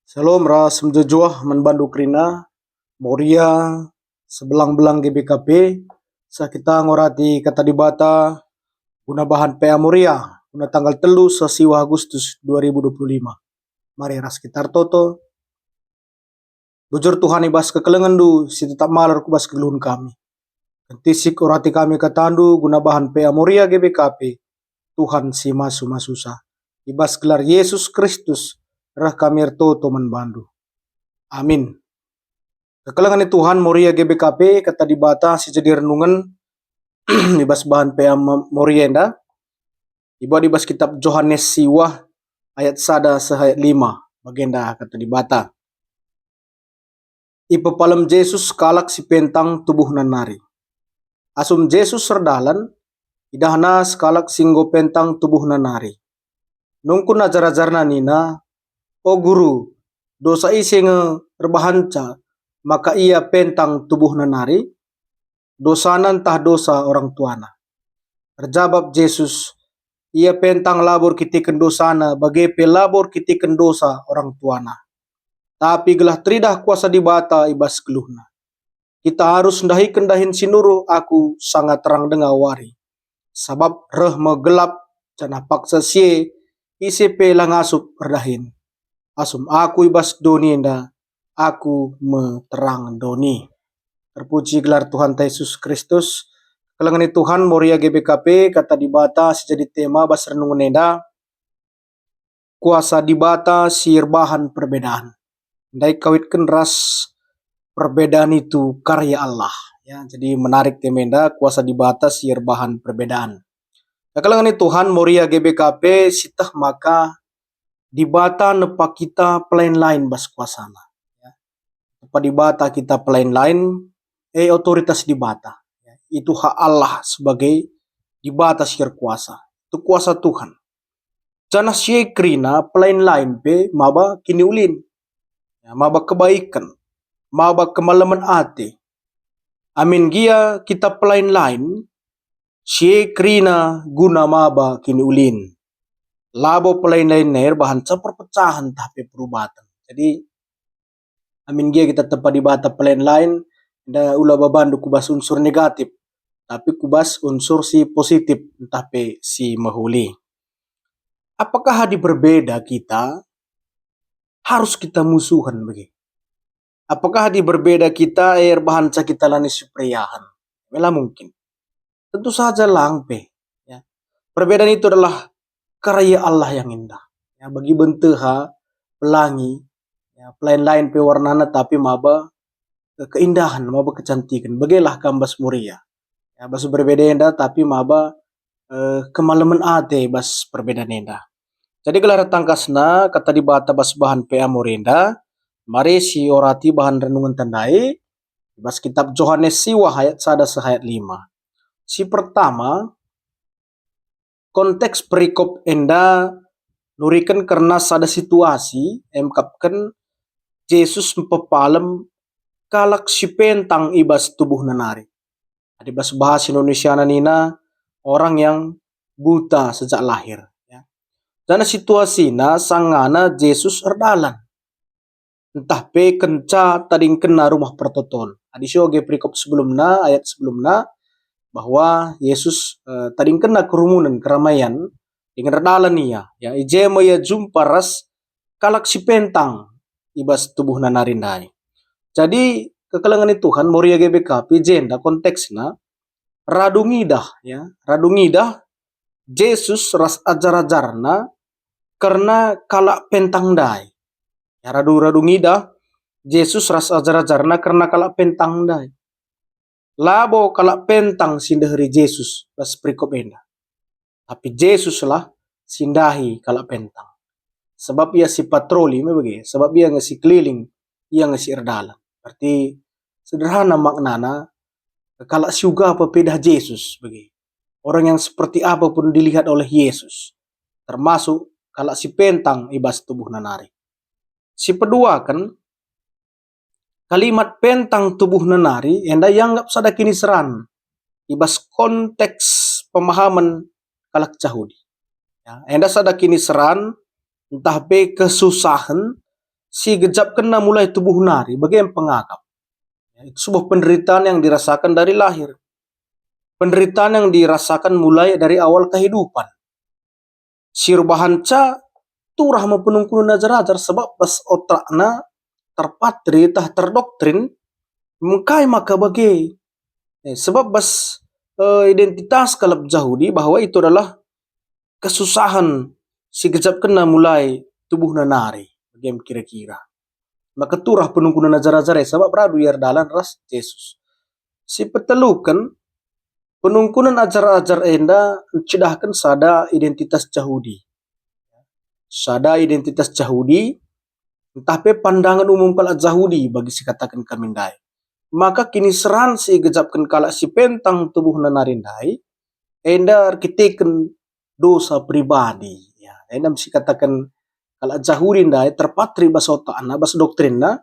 Shalom ras menjejuah menbandu krina Moria sebelang-belang GBKP sa kita ngorati kata dibata guna bahan PA Moria guna tanggal telu sesiwa Agustus 2025. Mari ras kita toto bujur Tuhan ibas kekelengan du si tetap malar kubas keluhun kami. Kentisik orati kami katandu guna bahan PA Moria GBKP Tuhan si masu masusa. Ibas gelar Yesus Kristus rah kami ertoto menbandu. Amin. Kekalangan Tuhan Moria GBKP kata dibata si jadi renungan dibas bahan PA Moria enda. Iba dibas kitab Yohanes siwah ayat sada sehayat 5 bagenda kata dibata. Ipa palam Yesus kalak si pentang tubuh nanari. Asum Yesus serdalan idahna sekalak singgo pentang tubuh nanari. Nungkun ajar-ajarna nina, o guru, dosa isi nge rebahanca, maka ia pentang tubuh nanari, dosanan tah dosa orang tuana. Terjawab Yesus, ia pentang labor kitiken dosana, bagi pelabor kitiken dosa orang tuana. Tapi gelah tridah kuasa dibata ibas keluhna. Kita harus ndahi kendahin sinuruh aku sangat terang dengar wari. Sabab reh megelap cana paksa sie isi pelang asup perdahin. Asum aku ibas doni enda, aku meterang doni. Terpuji gelar Tuhan Yesus Kristus. Kelengani Tuhan Moria GBKP kata dibata sejadi tema bas renungan enda. Kuasa dibata sir bahan perbedaan. Ndai kawitkan ras perbedaan itu karya Allah. Ya, jadi menarik tema enda kuasa dibata sir bahan perbedaan. Kelengani Tuhan Moria GBKP sitah maka dibata nepa kita pelain lain bas kuasana. Ya. Nepa dibata kita pelain lain, otoritas dibata. Ya. Itu hak Allah sebagai dibata sir kuasa. Itu kuasa Tuhan. Jana sie krina pelain lain pe maba kini ulin. Ya, maba kebaikan. Maba kemalaman ate. Amin gia kita pelain lain, sie krina guna maba kini ulin. Labo pelain lain nair bahan perpecahan tapi perubatan. Jadi amin gia kita tepa dibata pelain lain da ulah babandu kubas unsur negatif tapi kubas unsur si positif tapi si mahuli. Apakah hadi berbeda kita harus kita musuhan bagi? Apakah hadi berbeda kita air bahan kita lani supriyahan? Mela mungkin. Tentu saja langpe. Ya. Perbedaan itu adalah karya Allah yang indah. Ya, bagi benteha, pelangi, ya, pelain lain pewarnana tapi maba keindahan, maba kecantikan. Bagilah kambas Moria. Ya, bas berbeda indah tapi maba kemalaman ate bas perbedaan indah. Jadi gelar tangkasna kata dibata bas bahan PA Morinda. Mari si orati bahan renungan tandai. Bas kitab Yohanes siwah ayat sada sehayat 5. Si pertama konteks perikop enda nurikan karena sada situasi emkapkan Yesus mempepalem kalak si pentang ibas tubuh nanari. Ada bas bahasa Indonesia nina orang yang buta sejak lahir. Ya. Dan situasinya sangana Yesus erdalan. Entah pe kenca tading kena rumah pertoton. Adi syoge perikop sebelumnya ayat sebelumnya bahwa Yesus tading kena kerumunan keramaian dengan erdalan ia. Ya ije ya jumpa ras kalak si pentang ibas tubuh nanarindai. Jadi kekelengan Tuhan Moria GBKP jenda konteksnya radungidah ya radungidah Yesus ras ajar-ajarna karena kalak pentang dai ya radungidah Yesus ras ajar-ajarna karena kalak pentang dai labo kalak pentang sindahri Yesus bas perikop enda tapi Yesus lah sindahi kalak pentang sebab ia si patroli bagi sebab ia ngasi keliling ia ngasi erdalan berarti sederhana maknana kalak syuga apa pedah Yesus bagi orang yang seperti apapun dilihat oleh Yesus termasuk kalak si pentang ibas tubuh nanari. Si kedua kan kalimat pentang tubuh nanari enda yanggap sada kini seran ibas konteks pemahaman kalak Yahudi. Ya, enda sada kini seran entah be kesusahan si gejap kena mulai tubuh nari bagi yang pengagap. Itu sebuah penderitaan yang dirasakan dari lahir. Penderitaan yang dirasakan mulai dari awal kehidupan. Sirbahan ca turah mapunungkunu najar-ajar sebab pas otakna terpatri tah terdoktrin mengkai maka bagi. Sebab bas identitas kalap Yahudi bahwa itu adalah kesusahan si gejap kena mulai tubuh nanari. Bagaimana kira-kira. Maka turah penungkuna najar-ajar sebab radu yar dalan ras Yesus. Si petelukan penungkunan ajar-ajar enda cidahkan sada identitas Yahudi. Sada identitas Yahudi tapi pandangan umum kalak Yahudi bagi si katakan kamindai. Maka kini seran si gejapkan kalak si pentang tubuh nanarindai enda kiteken dosa pribadi. Ya, enda si katakan kalak Yahudi ndai terpatri bas otakna bas doktrinna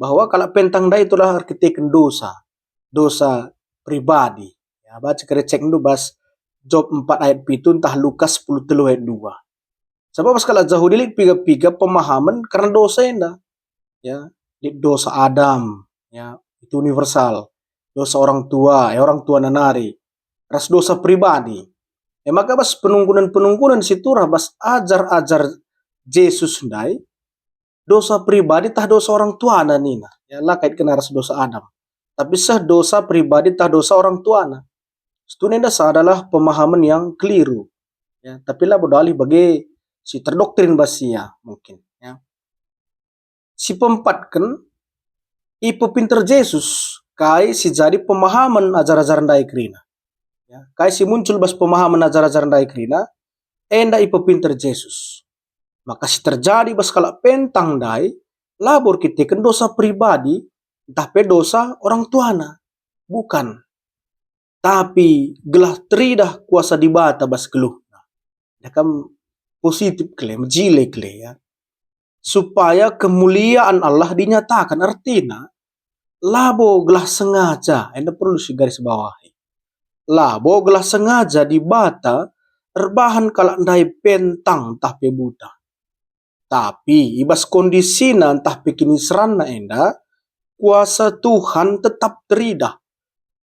bahwa kalak pentang dai itulah kiteken dosa pribadi. Ya, baca kerecek itu bas Job 4 ayat 7 entah Lukas 10 ayat 2. Sebab kalau Yahudi lik piga-piga pemahaman karena dosa enda. Ya, dosa Adam, ya, itu universal. Dosa orang tua nanari. Ras dosa pribadi. Maka bas penungkunan situ bas ajar-ajar Yesus ndai dosa pribadi tah dosa orang tua nina. Ya lah kait kena ras dosa Adam. Tapi sah dosa pribadi tah dosa orang tua na. Stunda adalah pemahaman yang keliru. Ya, tapi lah bodali bagi si terdoktrin basia mungkin. Ya. Si pempatkan ipo pinter Yesus kai si jadi pemahaman ajar-ajar ndai krina. Ya, kai si muncul bas pemahaman ajar-ajar ndai krina enda ipo pinter Yesus. Maka si terjadi bas kalak pentang dai labor kita dosa pribadi tapi dosa orang tuana bukan. Tapi gelah teridah kuasa dibata bas geluh. Dakam positif kle, menjile kle ya. Supaya kemuliaan Allah dinyatakan artinya labo gelah sengaja, anda perlu si garis bawahi. Labo gelah sengaja dibata erbahan kalak ndai pentang tapi buta. Tapi ibas kondisina entah pikini serana enda kuasa Tuhan tetap teridah.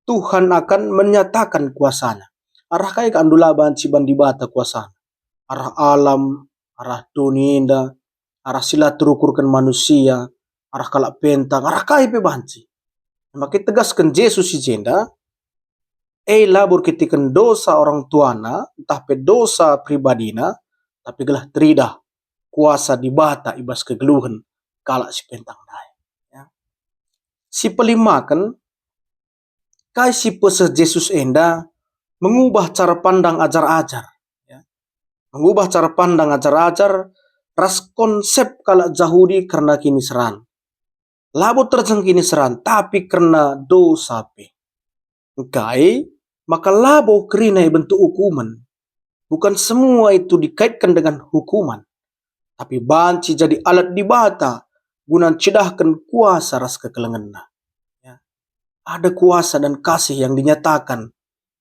Tuhan akan menyatakan kuasanya. Arah kaya kandula banci bandibata kuasanya. Arah alam, arah dunia, arah silaturahmi manusia, arah kalak pentang, arah kaya pe banci. Maka tegaskan Yesus si jenda, labor kitikan dosa orang tuana, entah pe dosa pribadina, tapi gelah teridah kuasa dibata ibas kegeluhan kalak si pentang dai. Ya. Si pelimakan kai si pese Yesus enda mengubah cara pandang ajar-ajar. Ya. Mengubah cara pandang ajar-ajar ras konsep kalak Yahudi karena kini seran. Labo terjang kini seran tapi karena dosa pe. Kai maka labo kerina bentuk hukuman. Bukan semua itu dikaitkan dengan hukuman. Tapi banci jadi alat dibata guna cidahkan kuasa ras kekelenganna. Ya. Ada kuasa dan kasih yang dinyatakan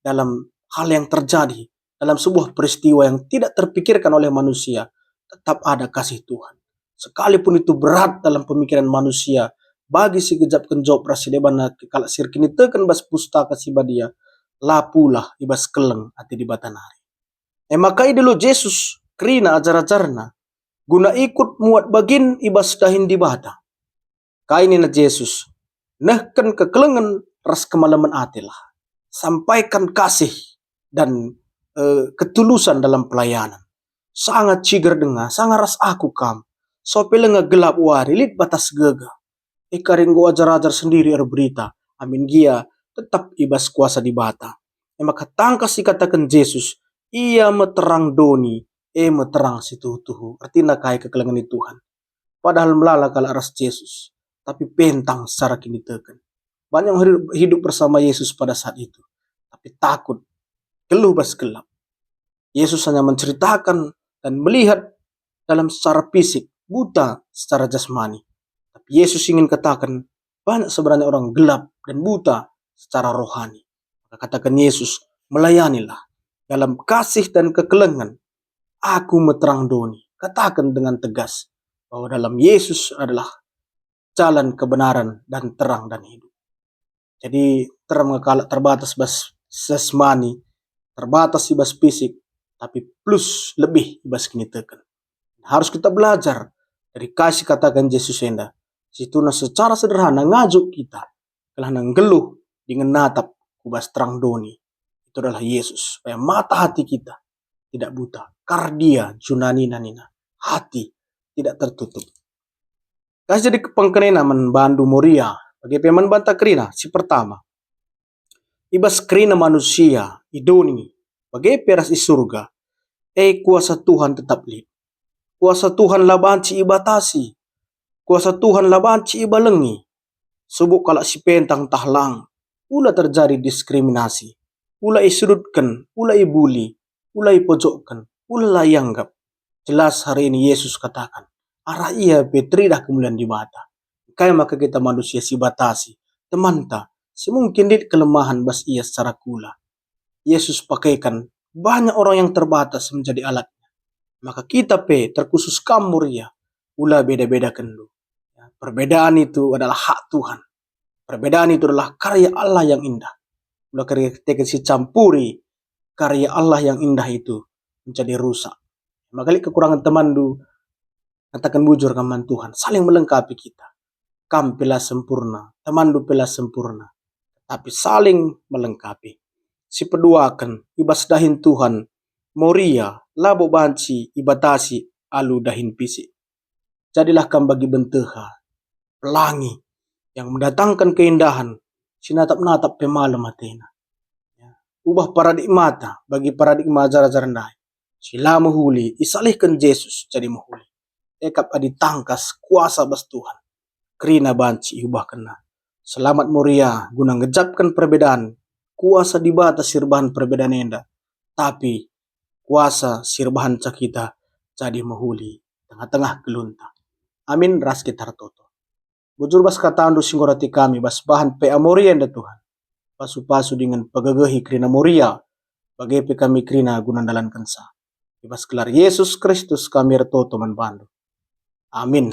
dalam hal yang terjadi, dalam sebuah peristiwa yang tidak terpikirkan oleh manusia, tetap ada kasih Tuhan. Sekalipun itu berat dalam pemikiran manusia, bagi si gejap kenjop rasidebana kalak sirkini tekan bas pustaka si badia, lapulah ibas keleng ati di batanari. Maka dulu Yesus kerina ajar-ajarna, guna ikut muat bagin ibas dahin di bata. Kaini na Yesus, nehken kekelengan ras kemalaman atilah. Sampaikan kasih dan ketulusan dalam pelayanan. Sangat cigar dengar, sangat ras aku kam. Sopelenga gelap warilit batas gega. Ikaringgo ajar-ajar sendiri berita. Amin gia tetap ibas kuasa di bata. Maka tangkas dikatakan Yesus, ia meterang doni, meterang situ-tuhu. Artinya kaya kekelengan Tuhan. Padahal melala kala ras Yesus. Tapi pentang secara kini tekan. Banyak hidup bersama Yesus pada saat itu. Tapi takut. Geluh bas gelap. Yesus hanya menceritakan dan melihat dalam secara fisik. Buta secara jasmani. Tapi Yesus ingin katakan. Banyak sebenarnya orang gelap dan buta secara rohani. Maka katakan Yesus. Melayanilah. Dalam kasih dan kekelengan. Aku meterang doni. Katakan dengan tegas. bahwa dalam Yesus adalah jalan kebenaran dan terang dan hidup. Jadi terang kalau terbatas bas sesmani, terbatas ibas fisik, tapi plus lebih ibas kini tekan. Harus kita belajar dari kasih katakan Yesus enda. Situ secara sederhana ngajuk kita telah nanggeluh dengan natap kubas terang doni. Itu adalah Yesus. Supaya mata hati kita tidak buta. Kardia junani nanina. Hati tidak tertutup. Kasih jadi kepengkenena membandu Moria. Bagi peman banta kerina. Si pertama. Ibas kerina manusia. Idoni. Bagi peras di surga. Kuasa Tuhan tetap lid. Kuasa Tuhan labanci ibatasi. Kuasa Tuhan labanci ibalengi. Subuk kalau si pentang tahlang. Ula terjadi diskriminasi. Ula isudutkan. Ula ibuli. Ula ipojokkan. Ula layanggap. Jelas hari ini Yesus katakan. Arah ia betridah kemuliaan di bata. Kaya maka kita manusia si batasi. Temanta. Semungkin dit kelemahan bas ia secara kula. Yesus pakaikan banyak orang yang terbatas menjadi alat. Maka kita terkhusus kamu ya, ulah beda-beda kendu. Perbedaan itu adalah hak Tuhan. Perbedaan itu adalah karya Allah yang indah. Ulah ketika si campuri karya Allah yang indah itu menjadi rusak. Maka kekurangan teman du katakan bujur kaman Tuhan saling melengkapi kita. Kam pela sempurna, teman du pela sempurna, tapi saling melengkapi. Si peduakan ibas dahin Tuhan Moria, labo banci, ibatasi, alu dahin pisi. Jadilah kam bagi benteha, pelangi, yang mendatangkan keindahan, sinatap-natap pemalam hatena. Ubah paradigmata bagi paradigma ajar-ajar rendah. Sila mahuli, isalihkan Yesus jadi mahuli. Ekap adi tangkas kuasa bas Tuhan. Kerina banci ubah kena. Selamat Moria, guna ngejapkan perbedaan. Kuasa di batas sirbahan perbedaan enda. Tapi kuasa sirbahan kita jadi mahuli tengah-tengah gelunta. Amin ras kita toto. Bujur bas kataan du singgorati kami bas bahan pe amoria enda Tuhan. Pasu-pasu dengan pegagahi krina moria. Bagai pe kami krina gunandalan kensa. Bas kelar Yesus Kristus kami retoto manbandu. Amin.